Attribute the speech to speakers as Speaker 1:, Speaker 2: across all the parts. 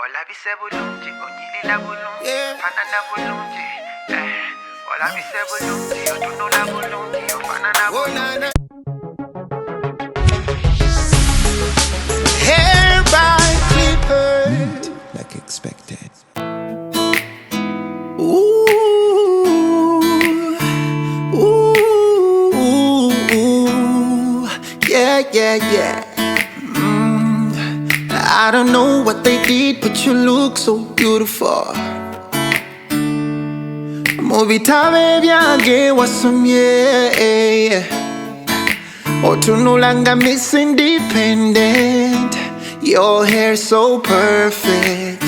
Speaker 1: Ola bise bulungi, onyilila bulungi, fanana bulungi. Ola bise bulungi, otunula bulungi, ofanana bulungi.
Speaker 2: Hair by Clipperz, like expected. Ooh, ooh, ooh, yeah, yeah, yeah. I don't know what they did, but you look so beautiful. Mubitabe byange wasomye otunulanga Miss Independent. Your hair so perfect,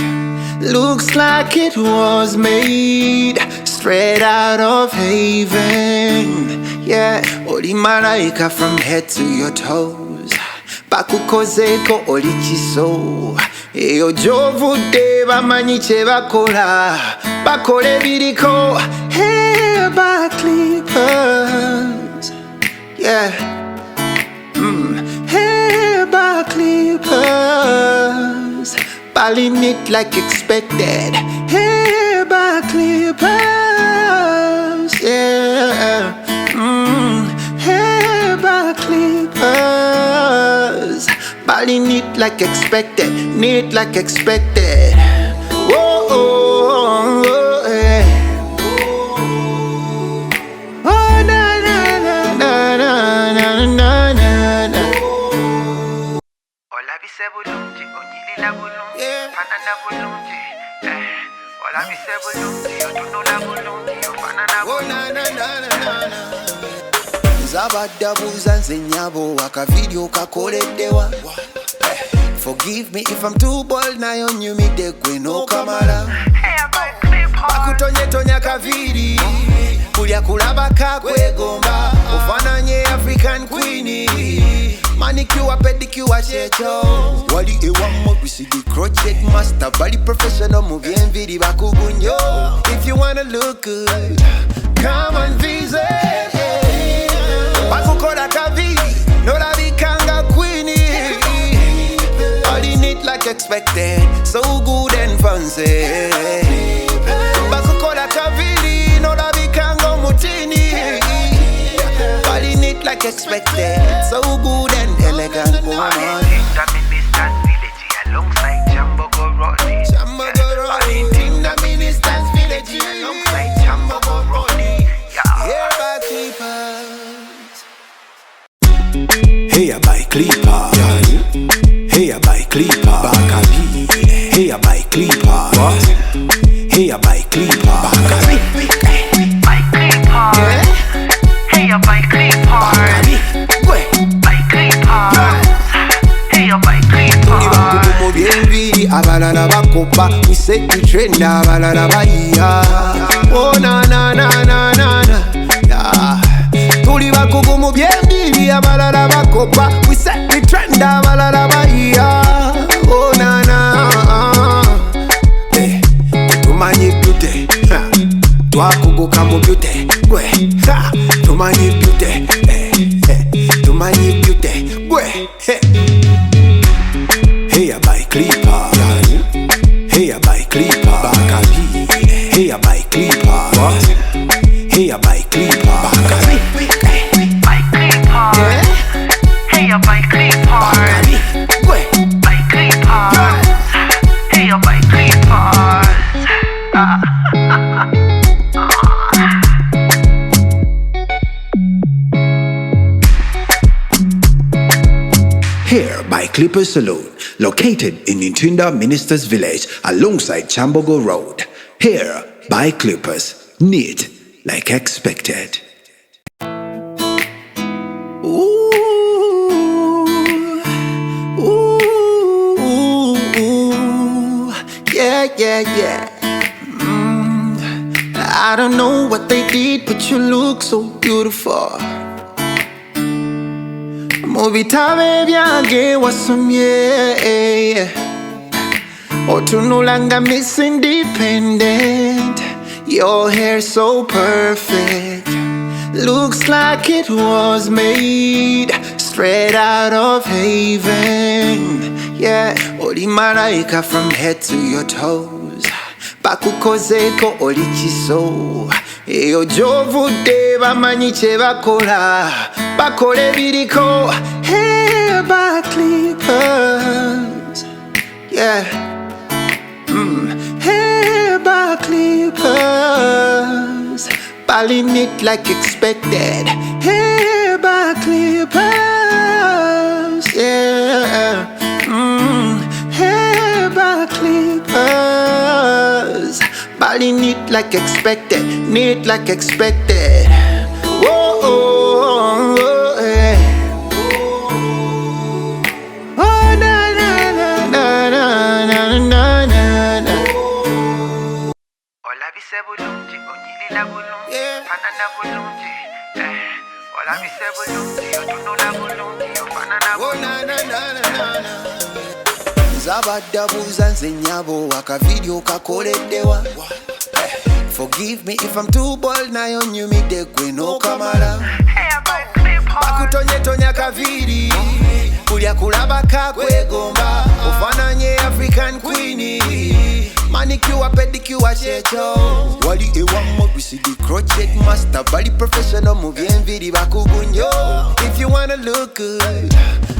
Speaker 2: looks like it was made straight out of heaven. Yeah, oli malaika from head to your toes. Bakukozeko oli kiso, eyo gy'ovudde bamanyi kye bakola, bakole biriko. Hair by Clipperz, yeah. Hair by Clipperz, balling it like expected. Hair by Clipperz, yeah. Hair by Clipperz, balling it like expected, neat like expected. Whoa, oh, oh, yeah. Oh, na na na na na na na na.
Speaker 1: Ola bise bulungi, onyilila bulungi, fanana bulungi. Ola bise bulungi, otunula bulungi, ofanana bulungi.
Speaker 2: Zabadabuza nze nyabo akavideo kakoleddewa. Forgive me if I'm too bold, nayo nyumide gwe n'okamala. Bakutonye kaviri, kulya kulaba kakwegomba, ofananye African queenie. Manicure, pedicure, checho. Wali ewamu bisidi crochet master, bali professional movie enviri bakugunyo. If you wanna look good, come and visit. Bakukola kaviri, no la bikanga queenie. All in it like expected, so good and fancy. Bakukola kaviri, no la bikanga mutini. All in it like expected, so good and elegant woman.
Speaker 1: The minister's village alongside Jambo go Roddy.
Speaker 2: All in the minister's village
Speaker 1: alongside Jambo go Roddy.
Speaker 2: Hair by Clipperz.
Speaker 3: Hair by Clipperz. Hair by Clipperz. Bakabi. Hair by Clipperz. Hair by Clipperz. Bakabi.
Speaker 1: By Clipperz. Hair by Clipperz.
Speaker 3: Bakabi.
Speaker 1: By Clipperz. Hair by Clipperz.
Speaker 2: Mu byenviri abalala bakopa, we set the trend abalala bayiya. Oh na na na na na na, yeah. Tuli bakugu mu byenviri abalala bakopa, we set the trend abalala bayiya. Oh na na, tumanyi beauty, twakuguka mu beauty, gwe tumanyi beauty, tumanyi beauty, gwe.
Speaker 3: Hair by Clipperz. Hair by Clipperz. Bakabi. Hair by Clipperz. Hair by Clipperz. Bakabi.
Speaker 1: By Clipperz. Hair by Clipperz.
Speaker 3: Bakabi.
Speaker 1: By Clipperz. Hair by Clipperz.
Speaker 3: Hair by Clipperz Saloon, located in Nintunda Minister's Village alongside Chambogo Road. Hair by Clipperz, neat like expected.
Speaker 2: Ooh, ooh, ooh, ooh, yeah, yeah, yeah. I don't know what they did, but you look so beautiful. Mubitabe byange wasomye otunulanga Miss Independent. Your hair so perfect, looks like it was made straight out of heaven. Yeah, Oli malaika from head to your toes. Bakukozeko oli kiso. Eyo jovudde bamanyi kye bakola. Bakole biriko. Hair by Clipperz. Yeah. Hair by Clipperz. Balling it like expected. Hair by Clipperz. Yeah. Hair by Clipperz. Balling it like expected. Neat like expected. Whoa, oh, oh, yeah. Oh, na na na na na na na na na.
Speaker 1: Ola bise bulungi, onyilila bulungi, fanana bulungi. Ola bise bulungi, otunula bulungi, ofanana bulungi.
Speaker 2: Zabadabuza nze nyabo akavideo kakoleddewa. Forgive me if I'm too bold nayo nyumide gwe nokamala. Bakutonye kaviri kulya kulaba kakwegomba. Ofananye African queenie. Manicure, pedicure, checho. Wali ewa bisidi crochet master. Bali professional muvye enviri bakugunyo. If you wanna look good,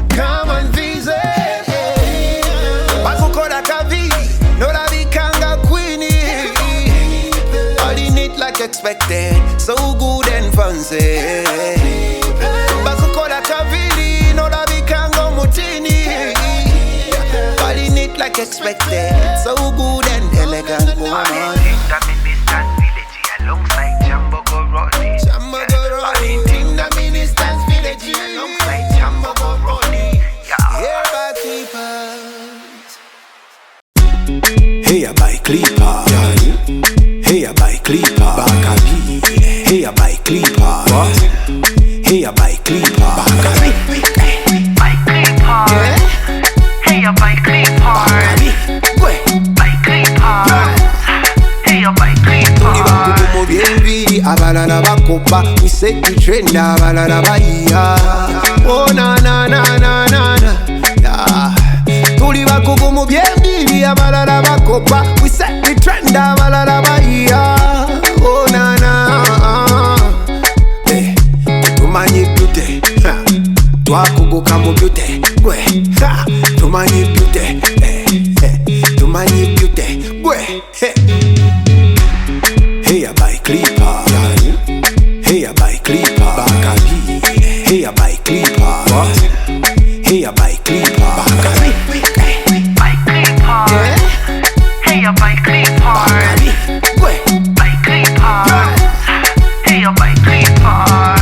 Speaker 2: come and visit. Bakukola kaviri, no la bikanga queenie. Body neat like expected, so good and fancy. Bakukola kaviri, no la bikanga mutini. Body neat like expected, so good and elegant woman.
Speaker 1: Ministers Village alongside Jambogo Rodney.
Speaker 2: The Ministers Village
Speaker 1: Alongside Jambogo Rodney.
Speaker 2: Hair by Clipperz.
Speaker 3: Hair by Clipperz. Hair by Clipperz. Bakabi. Hair by Clipperz. Hair by Clipperz. Bakabi.
Speaker 1: By Clipperz. Hey, by Clipperz. By Clipperz. Hey, by Clipperz.
Speaker 2: Mubyembi abalala bakopa. We set the trend abalala baiya. Oh na na na na na na. Tuli bakugu mubyembi abalala bakopa. We set the trend abalala baiya. Oh na na. Tumanyi beauty. Twakuguka mu beauty. Tumanyi beauty. Tumanyi beauty. Hair by Clipperz. Hair by Clipperz. Bakabi. Hair by Clipperz. Hair by Clipperz. Bakabi.
Speaker 1: By Clipperz. Hey, by Clipperz. By Clipperz. Hey, by Clipperz.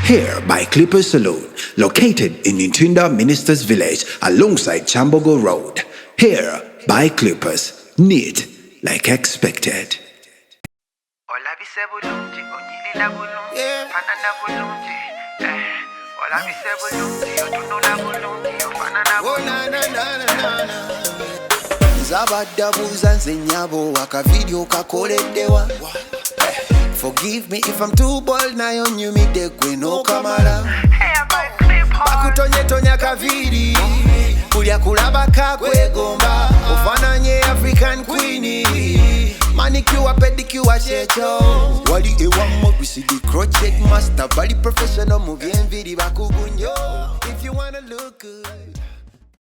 Speaker 3: Hair by Clipperz Saloon, located in Intunda Ministers Village alongside Chambogo Road. Hair by Clipperz, neat like expected.
Speaker 1: Ola bise bulungi, onyilila bulungi, fanana bulungi. Ola bise bulungi, otunula bulungi, ofanana bulungi.
Speaker 2: Zabadabuza nze nyabo akavideo kakoleddewa. Forgive me if I'm too bold nayo nyumide gwe nokamala. Bakutonye kaviri kulya kulaba kakwegomba. Ofananye African queenie. Manicure, pedicure, checho. Wali ewa bisidi crochet master. Bali professional muvye enviri bakugunyo. If you wanna look good,